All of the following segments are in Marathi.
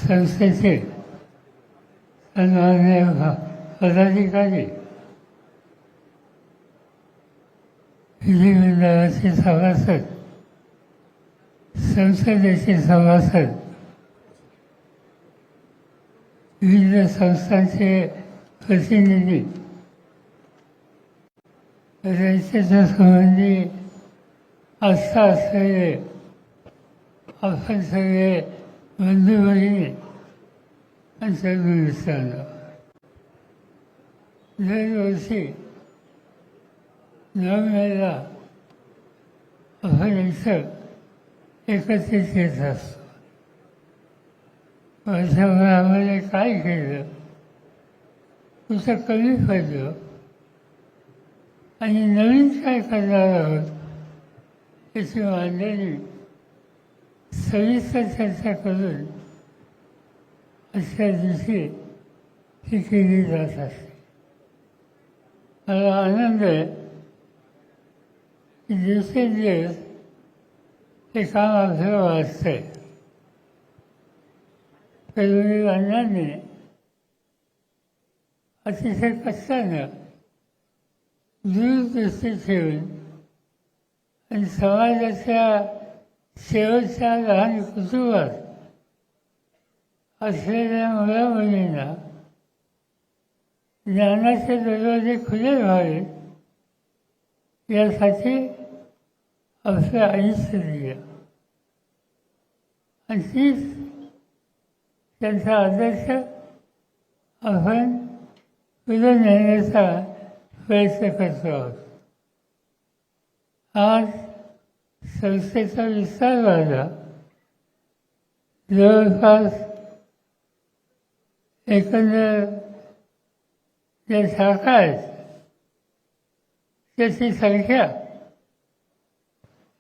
संस्थेचे सन्माननीय पदाधिकारी, विधिमंडळाचे सभासद, संसदेचे सभासद, विविध संस्थांचे प्रतिनिधी, रयतेच्या संबंधी आस्था असलेले आपण सगळे बंधू भगिनी आणि सर्व दरवर्षी नवम्याला आपण इथं एकत्रित येत असतो. वर्षभरामध्ये काय केलं, कुठं कमी पडलं आणि नवीन काय करणार आहोत याची मांडणी सविस्तर चर्चा करून अशा दिवशी ही केली जात असते. मला आनंद आहे की दिवसेंदिवस हे काम आपल्याला वाचतं आहे. कधी अण्णांनी अतिशय कष्टानं दूरदृष्टी ठेवून आणि समाजाच्या शेवटच्या लहान कुटुंबात असलेल्या मुलामुलींना ज्ञानाचे दरवाजे खुले व्हावेत यासाठी आपलं आयुष्य दिलं आणि तीच त्यांचा आदर्श आपण पुढे नेण्याचा प्रयत्न करतो आहोत. आज संस्थेचा विस्तार झाला. जवळपास एकंदर ज्या शाखा आहेत त्याची संख्या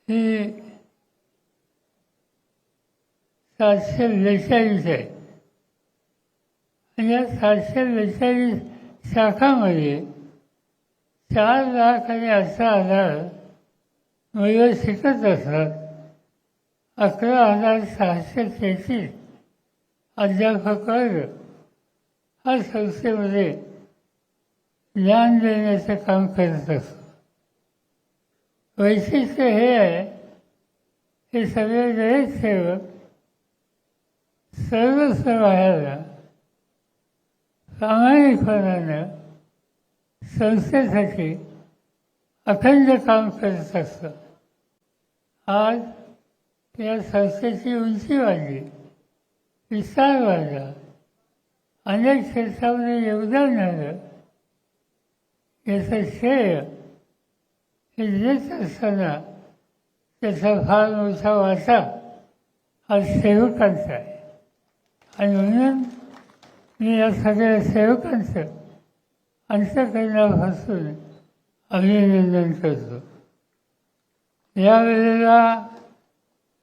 ही 742 आहे. आणि या 742 शाखांमध्ये 4,18,000 मुलं शिकत असतात. 11,633 अध्यापक वर्ग हा संस्थेमध्ये ज्ञान देण्याचं काम करत असतो. वैशिष्ट्य हे आहे, हे सगळे गैरसेवक सर्व समाजाला प्रामाणिकपणानं संस्थेसाठी अखंड काम करत असतात. आज या संस्थेची उंची वाढली, विस्तार वाढला, अनेक क्षेत्रामध्ये योगदान झालं. याचं श्रेय हे देत असताना त्याचा फार मोठा वाटा हा सेवकांचा आहे. आणि म्हणून मी या सगळ्या सेवकांचं अंतःकरणापासून अभिनंदन करतो. यावेळेला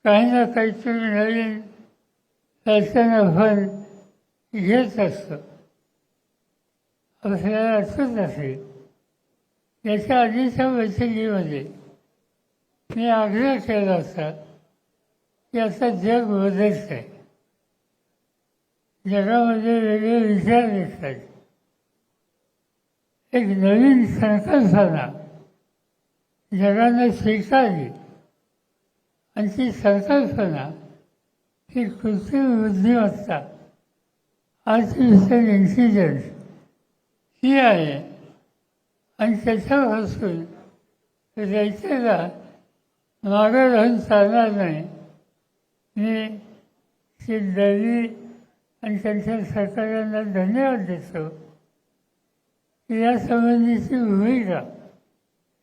काही ना काहीतरी नवीन रचना आपण घेत असतो. आपल्याला असंच असेल. याच्या आधीच्या बैठकीमध्ये मी आग्रह केला होता की आता जग बदलत आहे. जगामध्ये वेगळे विचार दिसतात. एक नवीन संकल्पना जगाने स्वीकारली आणि ती संकल्पना ही कृत्रिम बुद्धिमत्ता, आर्टिफिशियल इंटेलिजन्स ही आहे. आणि त्याच्यापासून रयतेला मागं राहून चालणार नाही. मी श्री दळवी आणि त्यांच्या सरकारांना धन्यवाद देतो की यासंबंधीची भूमिका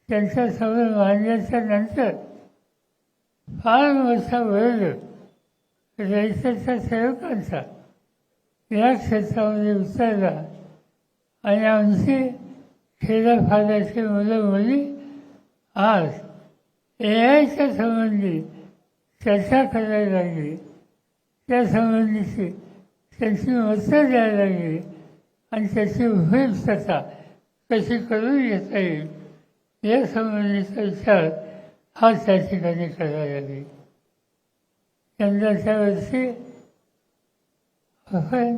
त्यांच्यासमोर मांडल्याच्या नंतर फार मोठा वर्ग रयतेच्या सेवकांचा या क्षेत्रामध्ये उतरला आणि आमची खेड्यापाड्याची मुलं मुली आज AIच्या संबंधी चर्चा करायला लागली. त्यासंबंधीची त्यांची मतं द्यायला लागली आणि त्याची उपयुक्तता कशी करून घेता येईल यासंबंधीचा विचार हा त्या ठिकाणी करायला लागली. यंदाच्या वर्षी आपण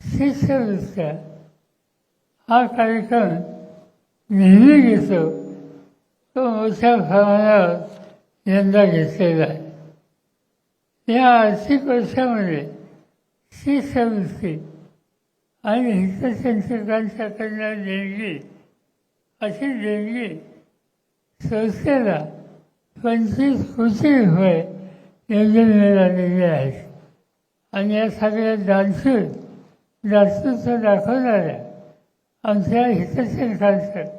शिष्यवृत्त्या हा कार्यक्रम नेहमी घेतो तो मोठ्या प्रमाणावर यंदा घेतलेला आहे। या आर्थिक वर्षामध्ये शिष्यवृत्ती आणि हितचिंतकांच्याकडनं देणगी अशी देणगी संस्थेला 25 कोटी रुपये एवढे मिळालेले आहेत आणि या सगळ्या दानशूर दातृत्व दाखवणाऱ्या आमच्या हितचिंतकांचं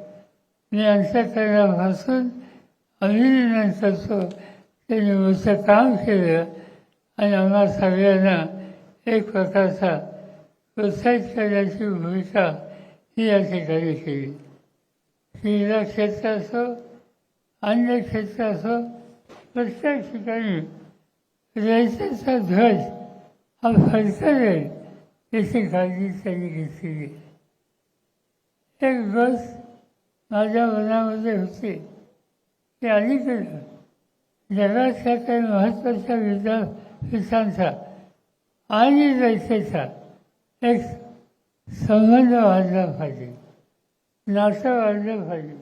मी अंतःकरणापासून अभिनंदन करतो। त्यांनी मोठं काम केलं आणि आम्हा सगळ्यांना एक प्रकारचा प्रोत्साहित करण्याची भूमिका ही या ठिकाणी केली। क्रीडा क्षेत्र असो, अन्य क्षेत्र असो, प्रत्येक ठिकाणी रयतेचा ध्वज हा फडकवेल याची काळजी त्यांनी घेतलेली। एक गोष्ट माझ्या मनामध्ये होती की अलीकडं जगातल्या काही महत्त्वाच्या विद्यापीठांचा आणि रयतेचा एक संबंध वाढला पाहिजे, नातं वाढलं पाहिजे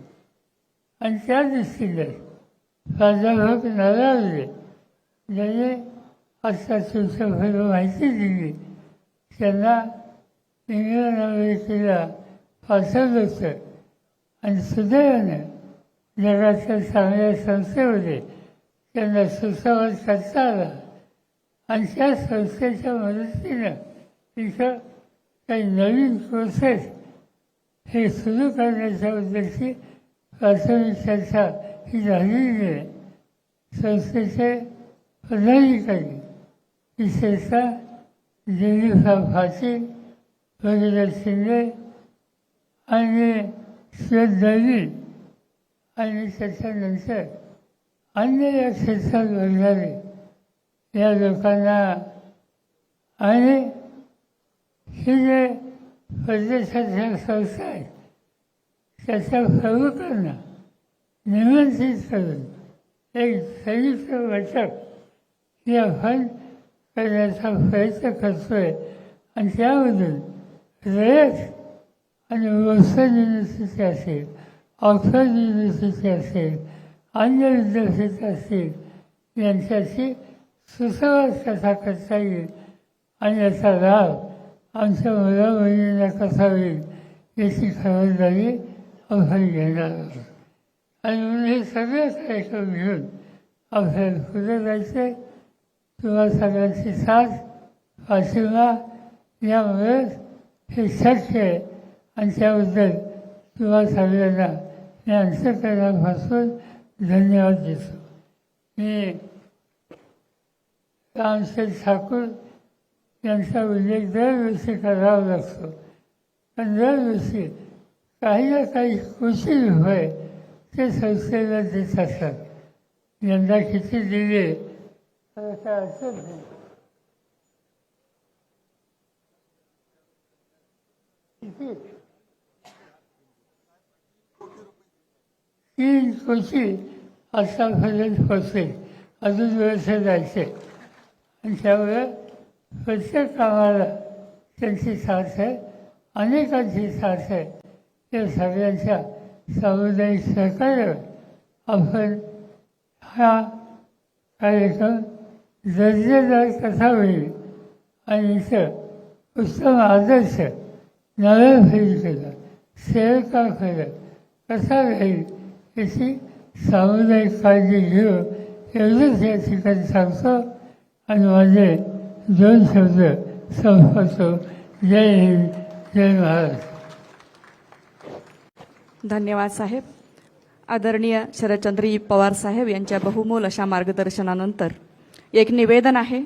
आणि त्या दृष्टीने प्राध्यापक नरावले ज्यांनी आजच्या तुमच्याकडे माहिती दिली त्यांना इंग्लंड अमेरिकेला पाठवलं होतं आणि सुदैवानं जगातल्या चांगल्या संस्थेमध्ये त्यांना सुसंवाद करता आला आणि त्या संस्थेच्या मदतीनं तिथं काही नवीन प्रोसेस हे सुरू करण्याच्या बद्दलची प्राथमिक चर्चा ही झालेली आहे। संस्थेचे पदाधिकारी विशेषतः दिलीपराव पाटील, भगीरथ शिंदे आणि श्वेत दळवी आणि त्याच्यानंतर अन्य या क्षेत्रात बघणारे या लोकांना आणि हे जे परदेशाच्या संस्था आहेत त्याच्या प्रमुखांना निमंत्रित करून एक संयुक्त बैठक ही आपण करण्याचा प्रयत्न करतोय आणि त्यामधून रयत आणि वस्तू युनिव्हर्सिटी असेल, ऑक्सफर्ड युनिव्हर्सिटी असेल, अन्य विद्यापीठ असतील यांच्याशी सुसंवाद कसा करता येईल आणि याचा लाभ आमच्या मुलामुलींना कसा होईल याची खबरदारी आपण घेणार आहोत आणि म्हणून हे सगळे कार्यक्रम घेऊन आपल्याला पुढे जायचे। तुम्हा सगळ्यांची साथ पाठिंबा यामुळेच हे शक्य आहे आणि त्याबद्दल तुम्हा सगळ्यांना मी अंतःकरणापासून धन्यवाद देतो। मी रामशेठ ठाकूर यांचा उल्लेख दरवर्षी करावा लागतो पण दरवर्षी काही ना काही कोटी रुपये ते संस्थेला देत असतात। यंदा किती दिले काय असेल नाही। 3 कोटी आतापर्यंत पोचले, अजून वर्ष जायचे आणि त्यामुळे प्रत्येक कामाला त्यांची साथ आहे, अनेकांची साथ आहे। या सगळ्यांच्या सामुदायिक सहकार्यावर आपण हा कार्यक्रम दर्जेदार कसा होईल आणि इथं उत्तम आदर्श नव्या पिढीला सेवकाकडे कसा राहील याची सामुदायिक काळजी घेऊ एवढंच या ठिकाणी सांगतो आणि माझे 2 शब्द संपवतो। जय हिंद, जय महाराष्ट्र। धन्यवाद साहेब। आदरणीय शरदचंद्रजी पवार साहेब यांच्या बहुमोल अशा मार्गदर्शनानंतर एक निवेदन आहे।